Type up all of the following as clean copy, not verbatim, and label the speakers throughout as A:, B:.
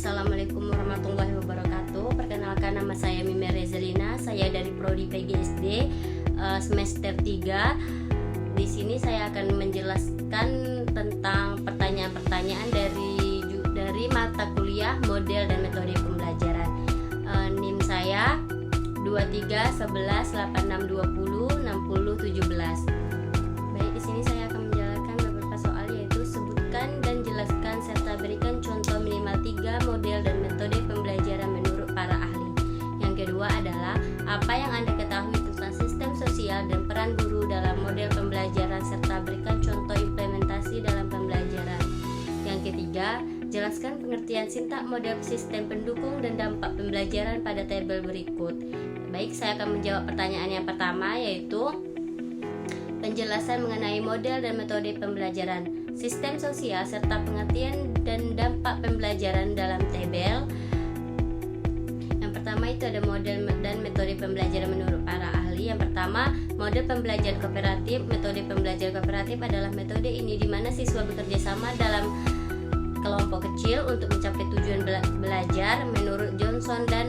A: Assalamualaikum warahmatullahi wabarakatuh. Perkenalkan, nama saya Mime Rezalina. Saya dari Prodi PGSD semester 3. Di sini saya akan menjelaskan tentang pertanyaan-pertanyaan dari mata kuliah model dan metode pembelajaran. NIM saya 231186206017. Baik, di sini saya akan menjelaskan beberapa soal, yaitu sebutkan dan jelaskan serta berikan contoh minimal 3 model dan metode pembelajaran menurut para ahli. Yang kedua adalah apa yang Anda ketahui tentang sistem sosial dan peran guru dalam model pembelajaran serta berikan contoh implementasi dalam pembelajaran. Yang ketiga, jelaskan pengertian sintak model sistem pendukung dan dampak pembelajaran pada tabel berikut. Baik, saya akan menjawab pertanyaan yang pertama, yaitu penjelasan mengenai model dan metode pembelajaran sistem sosial serta pengertian dan dampak pembelajaran dalam tabel. Yang pertama itu ada model dan metode pembelajaran menurut para ahli. Yang pertama, model pembelajaran kooperatif. Metode pembelajaran kooperatif adalah metode ini di mana siswa bekerja sama dalam kelompok kecil untuk mencapai tujuan belajar. Menurut Johnson dan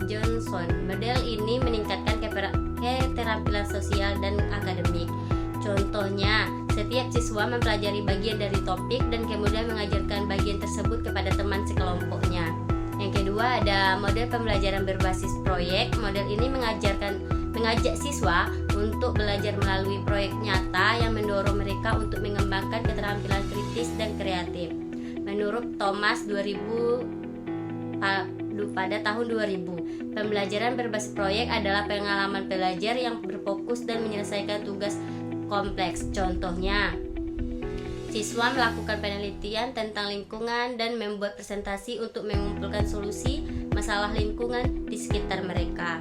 A: Johnson, model ini meningkatkan keterampilan sosial dan akademik. Contohnya, setiap siswa mempelajari bagian dari topik dan kemudian mengajarkan bagian tersebut kepada teman sekelompoknya. Yang kedua ada model pembelajaran berbasis proyek. Model ini mengajak siswa untuk belajar melalui proyek nyata yang mendorong mereka untuk mengembangkan keterampilan kritis dan kreatif. Menurut Thomas pada tahun 2000, pembelajaran berbasis proyek adalah pengalaman belajar yang berfokus dan menyelesaikan tugas kompleks. Contohnya, siswa melakukan penelitian tentang lingkungan dan membuat presentasi untuk mengumpulkan solusi masalah lingkungan di sekitar mereka.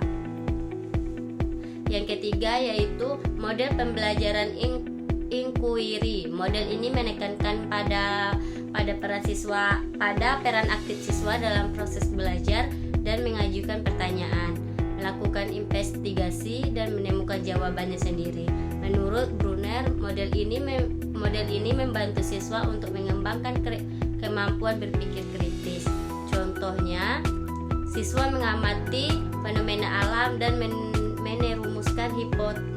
A: Yang ketiga yaitu model pembelajaran inquiry. Model ini menekankan pada peran aktif siswa dalam proses belajar dan mengajukan pertanyaan, melakukan investigasi dan menemukan jawabannya sendiri. Menurut Brunner, model ini membantu siswa untuk mengembangkan kemampuan berpikir kritis. Contohnya, siswa mengamati fenomena alam dan merumuskan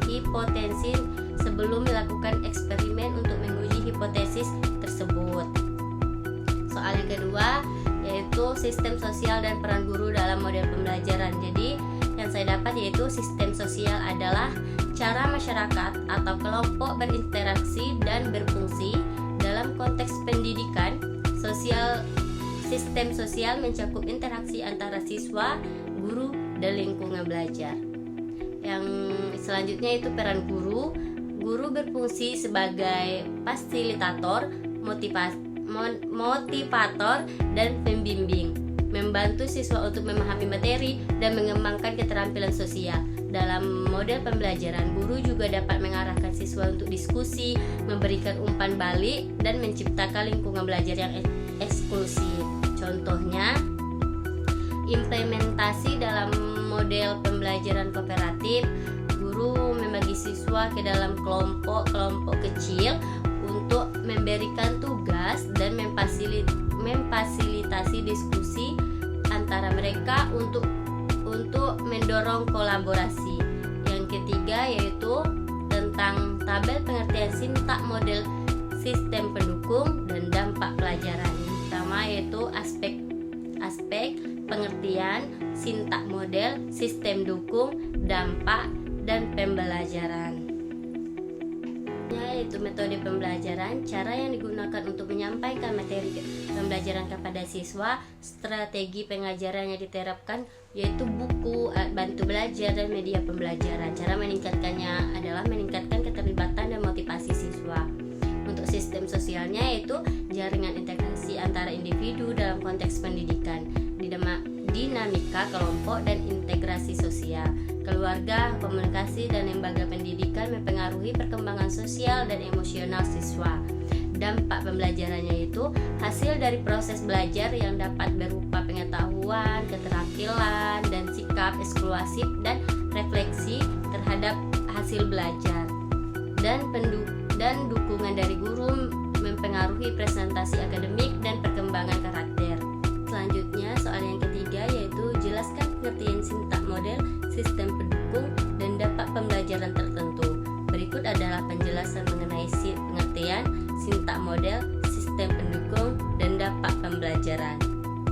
A: hipotesis sebelum melakukan eksperimen untuk menguji hipotesis tersebut. Soal yang kedua yaitu sistem sosial dan peran guru dalam model pembelajaran. Jadi yang saya dapat yaitu sistem sosial adalah cara masyarakat atau kelompok berinteraksi dan berfungsi dalam konteks pendidikan. Sistem sosial mencakup interaksi antara siswa, guru, dan lingkungan belajar. Yang selanjutnya itu peran guru. Guru berfungsi sebagai fasilitator, motivator, dan pembimbing, membantu siswa untuk memahami materi dan mengembangkan keterampilan sosial. Dalam model pembelajaran, guru juga dapat mengarahkan siswa untuk diskusi, memberikan umpan balik, dan menciptakan lingkungan belajar yang eksklusif. Contohnya, implementasi dalam model pembelajaran kooperatif. Guru membagi siswa ke dalam kelompok kecil untuk memberikan tugas dan memfasilitasi diskusi antara mereka untuk mendorong kolaborasi. Yang ketiga yaitu tentang tabel pengertian sintak model sistem pendukung dan dampak pelajaran. Yang pertama yaitu aspek pengertian sintak model sistem dukung, dampak, dan pembelajaran. Yaitu metode pembelajaran, cara yang digunakan untuk menyampaikan materi pembelajaran kepada siswa, strategi pengajaran yang diterapkan yaitu buku, alat bantu belajar, dan media pembelajaran. Cara meningkatkannya adalah meningkatkan keterlibatan dan motivasi siswa. Untuk sistem sosialnya yaitu jaringan integrasi antara individu dalam konteks pendidikan, dinamika kelompok dan integrasi sosial. Keluarga, komunikasi, dan lembaga pendidikan mempengaruhi perkembangan sosial dan emosional siswa. Dampak pembelajarannya yaitu hasil dari proses belajar yang dapat berupa pengetahuan, keterampilan, dan sikap eksklusif dan refleksi terhadap hasil belajar. Dan dukungan dari guru mempengaruhi presentasi akademik dan perkembangan karakter. Selanjutnya sistem pendukung, dan dampak pembelajaran.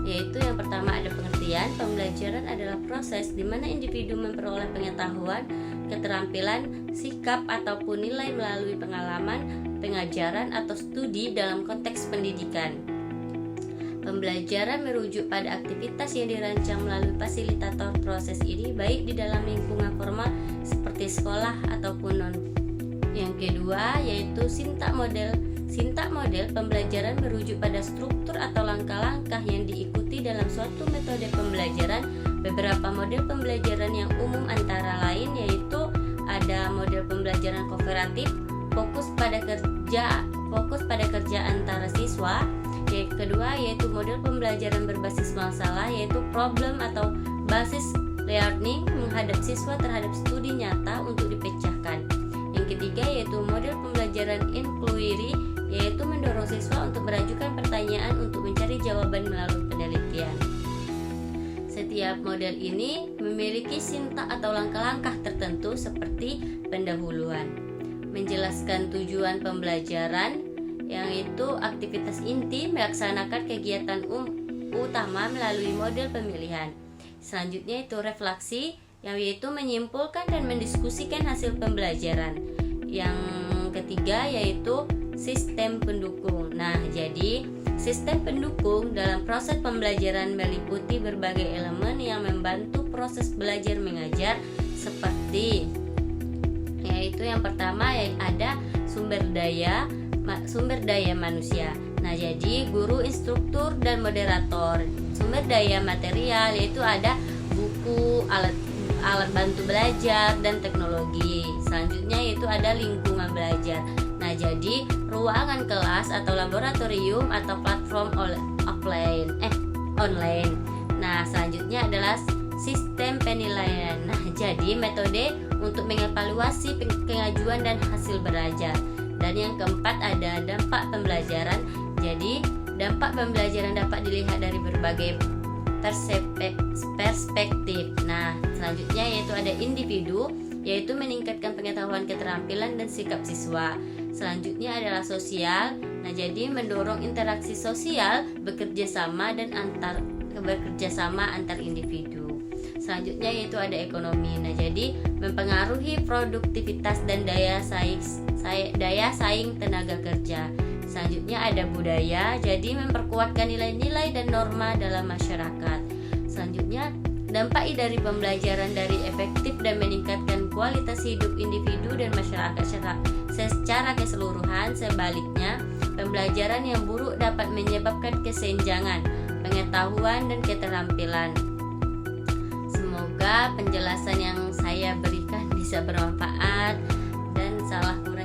A: Yaitu yang pertama ada pengertian. Pembelajaran adalah proses di mana individu memperoleh pengetahuan, keterampilan, sikap, ataupun nilai melalui pengalaman, pengajaran, atau studi dalam konteks pendidikan. Pembelajaran merujuk pada aktivitas yang dirancang melalui fasilitator proses ini, baik di dalam lingkungan formal seperti sekolah ataupun non. Yang kedua yaitu sintak model. Sintak model pembelajaran merujuk pada struktur atau langkah-langkah yang diikuti dalam suatu metode pembelajaran. Beberapa model pembelajaran yang umum antara lain yaitu ada model pembelajaran kooperatif, fokus pada kerja antara siswa. Yang kedua yaitu model pembelajaran berbasis masalah, yaitu problem atau basis learning, menghadap siswa terhadap studi nyata untuk dipecahkan. Yang ketiga yaitu model pembelajaran inquiry, yaitu mendorong siswa untuk mengajukan pertanyaan untuk mencari jawaban melalui penelitian. Setiap model ini memiliki sintak atau langkah-langkah tertentu seperti pendahuluan, menjelaskan tujuan pembelajaran, yang itu aktivitas inti, melaksanakan kegiatan utama melalui model pemilihan. Selanjutnya itu refleksi, yang yaitu menyimpulkan dan mendiskusikan hasil pembelajaran. Yang ketiga yaitu sistem pendukung. Nah, jadi sistem pendukung dalam proses pembelajaran meliputi berbagai elemen yang membantu proses belajar mengajar, seperti yaitu yang pertama ada sumber daya manusia. Nah, jadi guru, instruktur, dan moderator. Sumber daya material yaitu ada buku, alat bantu belajar, dan teknologi. Selanjutnya yaitu ada lingkungan belajar. Nah, jadi ruangan kelas atau laboratorium atau platform online. Nah, selanjutnya adalah sistem penilaian. Nah, jadi metode untuk mengevaluasi pengajuan dan hasil belajar. Dan yang keempat ada dampak pembelajaran. Jadi dampak pembelajaran dapat dilihat dari berbagai perspektif. Nah, selanjutnya yaitu ada individu, yaitu meningkatkan pengetahuan, keterampilan, dan sikap siswa. Selanjutnya adalah sosial. Nah, jadi mendorong interaksi sosial, bekerja sama antar individu. Selanjutnya yaitu ada ekonomi. Nah, jadi mempengaruhi produktivitas dan daya saing tenaga kerja. Selanjutnya ada budaya, jadi memperkuatkan nilai-nilai dan norma dalam masyarakat. Selanjutnya dampak dari pembelajaran dari efektif dan meningkatkan kualitas hidup individu dan masyarakat secara keseluruhan. Sebaliknya, pembelajaran yang buruk dapat menyebabkan kesenjangan pengetahuan dan keterampilan. Semoga penjelasan yang saya berikan bisa bermanfaat, dan salah kurang